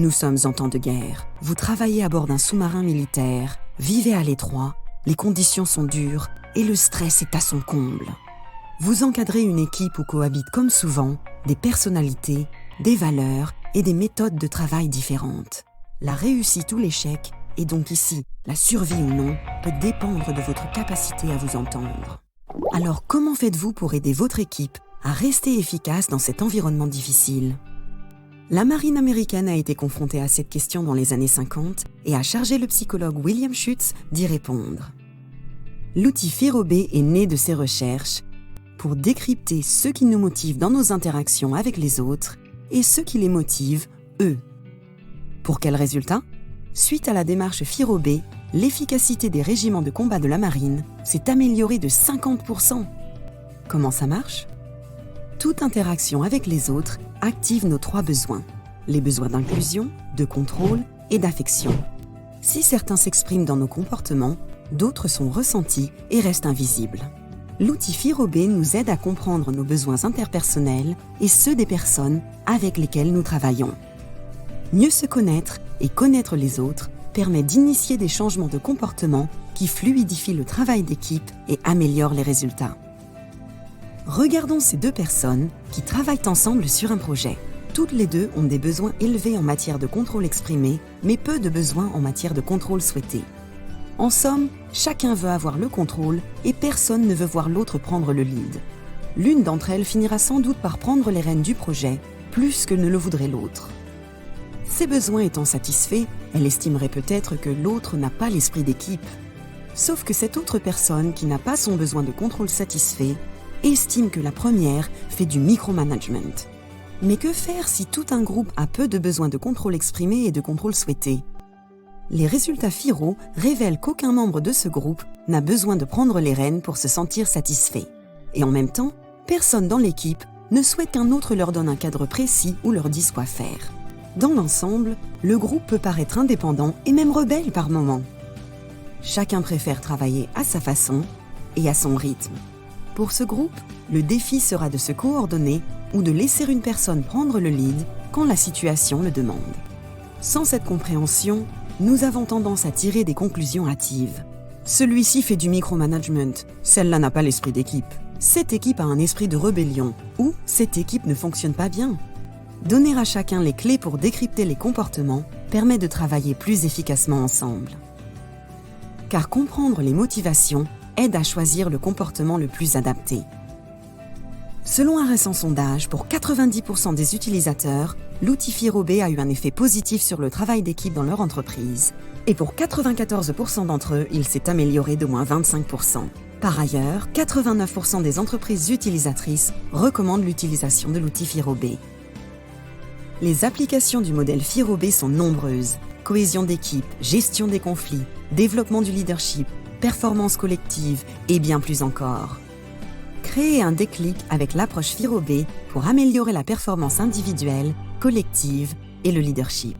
Nous sommes en temps de guerre. Vous travaillez à bord d'un sous-marin militaire, vivez à l'étroit, les conditions sont dures et le stress est à son comble. Vous encadrez une équipe où cohabitent comme souvent des personnalités, des valeurs et des méthodes de travail différentes. La réussite ou l'échec, et donc ici la survie ou non, peut dépendre de votre capacité à vous entendre. Alors comment faites-vous pour aider votre équipe à rester efficace dans cet environnement difficile ? La marine américaine a été confrontée à cette question dans les années 50 et a chargé le psychologue William Schutz d'y répondre. L'outil FIRO-B est né de ces recherches pour décrypter ce qui nous motive dans nos interactions avec les autres et ce qui les motive, eux. Pour quel résultat ? Suite à la démarche FIRO-B, l'efficacité des régiments de combat de la marine s'est améliorée de 50%. Comment ça marche ? Toute interaction avec les autres active nos 3 besoins. Les besoins d'inclusion, de contrôle et d'affection. Si certains s'expriment dans nos comportements, d'autres sont ressentis et restent invisibles. L'outil FIRO-B nous aide à comprendre nos besoins interpersonnels et ceux des personnes avec lesquelles nous travaillons. Mieux se connaître et connaître les autres permet d'initier des changements de comportement qui fluidifient le travail d'équipe et améliorent les résultats. Regardons ces 2 personnes qui travaillent ensemble sur un projet. Toutes les 2 ont des besoins élevés en matière de contrôle exprimé, mais peu de besoins en matière de contrôle souhaité. En somme, chacun veut avoir le contrôle et personne ne veut voir l'autre prendre le lead. L'une d'entre elles finira sans doute par prendre les rênes du projet, plus que ne le voudrait l'autre. Ses besoins étant satisfaits, elle estimerait peut-être que l'autre n'a pas l'esprit d'équipe. Sauf que cette autre personne qui n'a pas son besoin de contrôle satisfait estime que la première fait du micromanagement. Mais que faire si tout un groupe a peu de besoins de contrôle exprimé et de contrôle souhaité ? Les résultats FIRO révèlent qu'aucun membre de ce groupe n'a besoin de prendre les rênes pour se sentir satisfait. Et en même temps, personne dans l'équipe ne souhaite qu'un autre leur donne un cadre précis ou leur dise quoi faire. Dans l'ensemble, le groupe peut paraître indépendant et même rebelle par moments. Chacun préfère travailler à sa façon et à son rythme. Pour ce groupe, le défi sera de se coordonner ou de laisser une personne prendre le lead quand la situation le demande. Sans cette compréhension, nous avons tendance à tirer des conclusions hâtives. Celui-ci fait du micromanagement, celle-là n'a pas l'esprit d'équipe. Cette équipe a un esprit de rébellion ou cette équipe ne fonctionne pas bien. Donner à chacun les clés pour décrypter les comportements permet de travailler plus efficacement ensemble. Car comprendre les motivations aide à choisir le comportement le plus adapté. Selon un récent sondage, pour 90% des utilisateurs, l'outil FIRO-B a eu un effet positif sur le travail d'équipe dans leur entreprise. Et pour 94% d'entre eux, il s'est amélioré d'au moins 25%. Par ailleurs, 89% des entreprises utilisatrices recommandent l'utilisation de l'outil FIRO-B. Les applications du modèle FIRO-B sont nombreuses. Cohésion d'équipe, gestion des conflits, développement du leadership, performance collective et bien plus encore. Créez un déclic avec l'approche FIRO-B pour améliorer la performance individuelle, collective et le leadership.